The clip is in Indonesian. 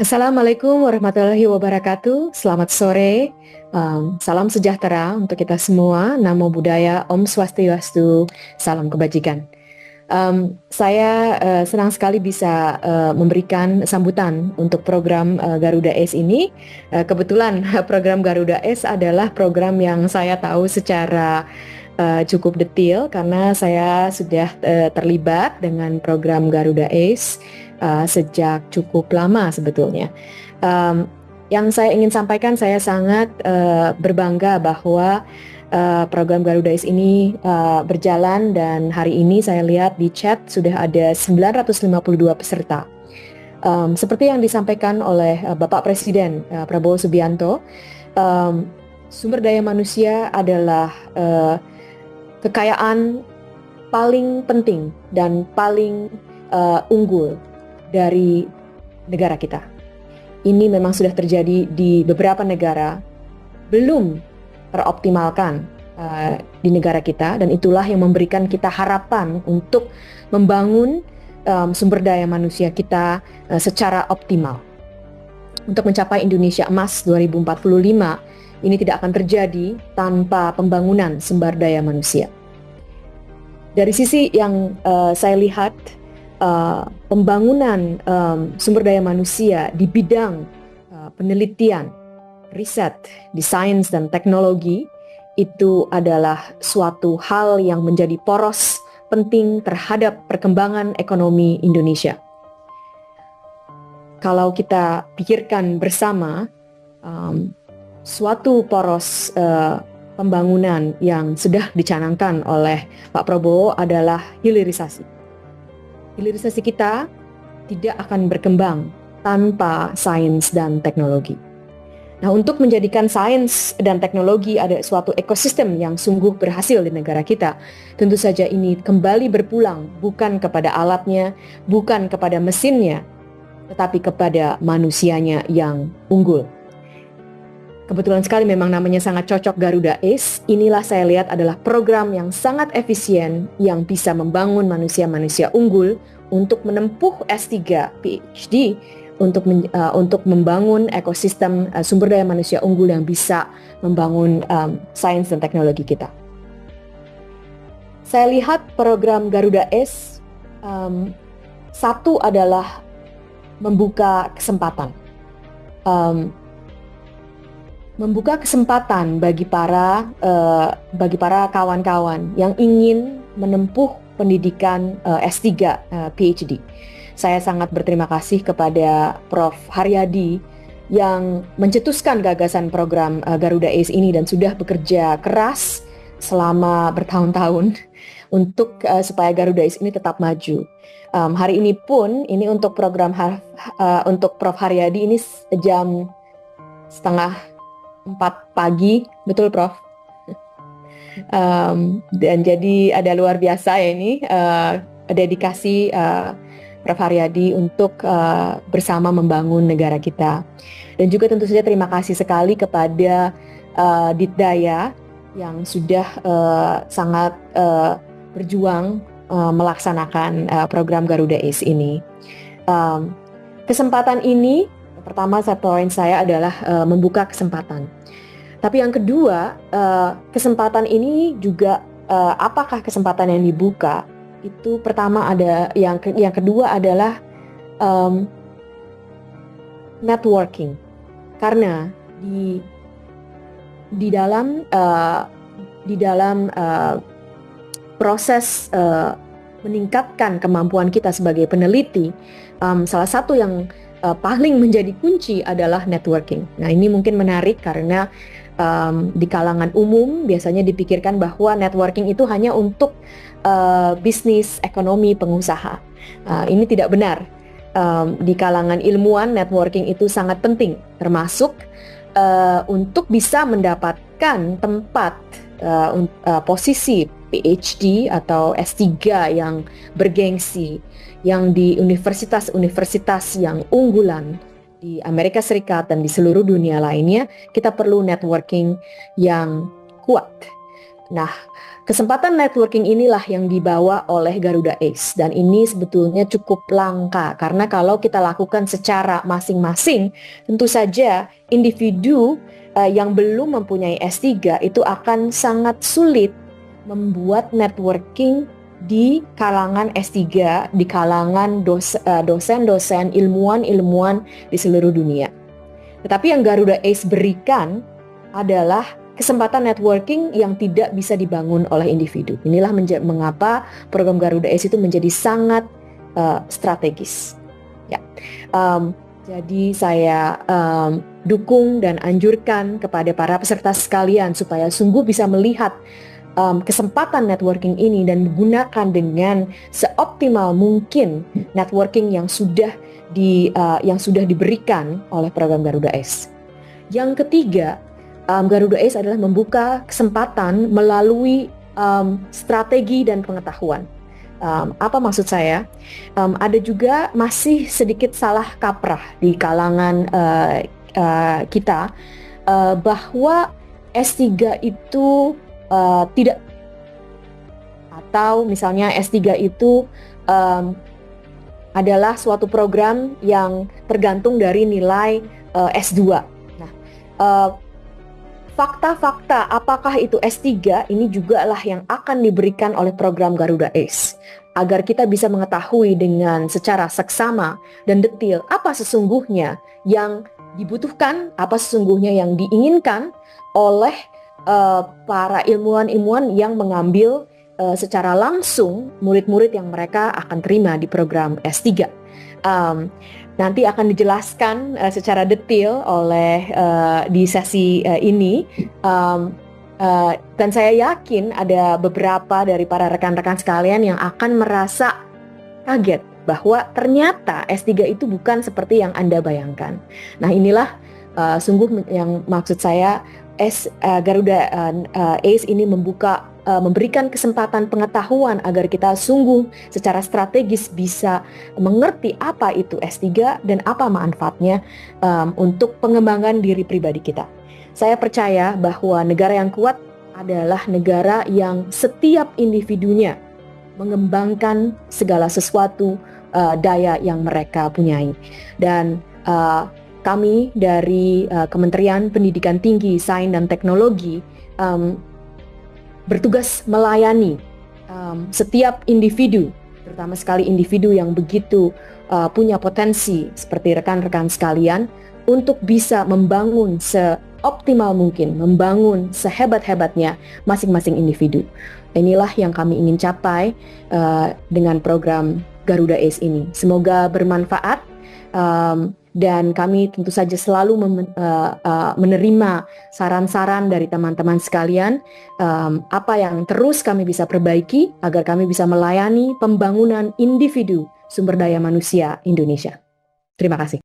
Assalamualaikum warahmatullahi wabarakatuh. Selamat sore, salam sejahtera untuk kita semua. Namo Buddhaya, Om Swastiastu, salam kebajikan. Saya senang sekali bisa memberikan sambutan untuk program Garuda S ini. Kebetulan program Garuda S adalah program yang saya tahu secara cukup detail karena saya sudah terlibat dengan program Garuda Ace sejak cukup lama sebetulnya. Yang saya ingin sampaikan, saya sangat berbangga bahwa program Garuda Ace ini berjalan dan hari ini saya lihat di chat sudah ada 952 peserta. Seperti yang disampaikan oleh Bapak Presiden Prabowo Subianto, sumber daya manusia adalah kekayaan paling penting dan paling unggul dari negara kita. Ini memang sudah terjadi di beberapa negara, belum teroptimalkan di negara kita, dan itulah yang memberikan kita harapan untuk membangun sumber daya manusia kita secara optimal. Untuk mencapai Indonesia Emas 2045, ini tidak akan terjadi tanpa pembangunan sumber daya manusia. Dari sisi yang saya lihat, pembangunan sumber daya manusia di bidang penelitian, riset, di sains dan teknologi itu adalah suatu hal yang menjadi poros penting terhadap perkembangan ekonomi Indonesia. Kalau kita pikirkan bersama, suatu poros pembangunan yang sudah dicanangkan oleh Pak Prabowo adalah hilirisasi. Hilirisasi kita tidak akan berkembang tanpa sains dan teknologi. Nah, untuk menjadikan sains dan teknologi ada suatu ekosistem yang sungguh berhasil di negara kita, tentu saja ini kembali berpulang bukan kepada alatnya, bukan kepada mesinnya, tetapi kepada manusianya yang unggul. Kebetulan sekali memang namanya sangat cocok, Garuda Ace. Inilah saya lihat adalah program yang sangat efisien yang bisa membangun manusia-manusia unggul untuk menempuh S3, PhD, untuk membangun ekosistem sumber daya manusia unggul yang bisa membangun sains dan teknologi kita. Saya lihat program Garuda Ace, satu adalah membuka kesempatan. Membuka kesempatan bagi para kawan-kawan yang ingin menempuh pendidikan S3, PhD. Saya sangat berterima kasih kepada Prof. Haryadi yang mencetuskan gagasan program Garuda Ace ini dan sudah bekerja keras selama bertahun-tahun untuk supaya Garuda Ace ini tetap maju. Hari ini pun ini untuk program untuk Prof. Haryadi ini jam 3:30 pagi, betul Prof? Dan jadi ada luar biasa ya ini dedikasi Prof. Haryadi untuk bersama membangun negara kita. Dan juga tentu saja terima kasih sekali kepada Ditdaya yang sudah sangat berjuang melaksanakan program Garuda Ace ini. Kesempatan ini, pertama poin saya adalah membuka kesempatan. Tapi yang kedua, kesempatan ini juga apakah kesempatan yang dibuka? Itu pertama ada yang kedua adalah networking. Karena di dalam proses meningkatkan kemampuan kita sebagai peneliti, salah satu yang paling menjadi kunci adalah networking. Nah, ini mungkin menarik karena di kalangan umum biasanya dipikirkan bahwa networking itu hanya untuk bisnis, ekonomi, pengusaha. Ini tidak benar. Di kalangan ilmuwan, networking itu sangat penting, termasuk untuk bisa mendapatkan tempat posisi PhD atau S3 yang bergengsi, yang di universitas-universitas yang unggulan di Amerika Serikat dan di seluruh dunia lainnya. Kita perlu networking yang kuat. Nah, kesempatan networking inilah yang dibawa oleh Garuda Ace, dan ini sebetulnya cukup langka karena kalau kita lakukan secara masing-masing, tentu saja individu yang belum mempunyai S3 itu akan sangat sulit membuat networking di kalangan S3, di kalangan dosen-dosen, ilmuwan-ilmuwan di seluruh dunia. Tetapi yang Garuda Ace berikan adalah kesempatan networking yang tidak bisa dibangun oleh individu. Inilah mengapa program Garuda Ace itu menjadi sangat strategis. Ya, jadi saya dukung dan anjurkan kepada para peserta sekalian supaya sungguh bisa melihat kesempatan networking ini dan menggunakan dengan seoptimal mungkin networking yang sudah diberikan oleh program Garuda Ace. Yang ketiga, Garuda Ace adalah membuka kesempatan melalui strategi dan pengetahuan. Apa maksud saya? Ada juga masih sedikit salah kaprah di kalangan kita bahwa S3 itu tidak, atau misalnya S3 itu adalah suatu program yang tergantung dari nilai S2. Nah, fakta-fakta apakah itu S3 ini juga lah yang akan diberikan oleh program Garuda Ace, agar kita bisa mengetahui dengan secara seksama dan detail apa sesungguhnya yang dibutuhkan, apa sesungguhnya yang diinginkan oleh para ilmuwan-ilmuwan yang mengambil secara langsung murid-murid yang mereka akan terima di program S3. Nanti akan dijelaskan secara detail oleh di sesi ini, dan saya yakin ada beberapa dari para rekan-rekan sekalian yang akan merasa kaget bahwa ternyata S3 itu bukan seperti yang Anda bayangkan. Nah, inilah sungguh yang maksud saya, Garuda Ace ini memberikan kesempatan pengetahuan agar kita sungguh secara strategis bisa mengerti apa itu S3 dan apa manfaatnya untuk pengembangan diri pribadi kita. Saya percaya bahwa negara yang kuat adalah negara yang setiap individunya mengembangkan segala sesuatu daya yang mereka punyai. Dan kami dari Kementerian Pendidikan Tinggi, Sains dan Teknologi bertugas melayani setiap individu, terutama sekali individu yang begitu punya potensi seperti rekan-rekan sekalian, untuk bisa membangun seoptimal mungkin, membangun sehebat-hebatnya masing-masing individu. Inilah yang kami ingin capai dengan program Garuda Ace ini. Semoga bermanfaat. Dan kami tentu saja selalu menerima saran-saran dari teman-teman sekalian, apa yang terus kami bisa perbaiki agar kami bisa melayani pembangunan individu sumber daya manusia Indonesia. Terima kasih.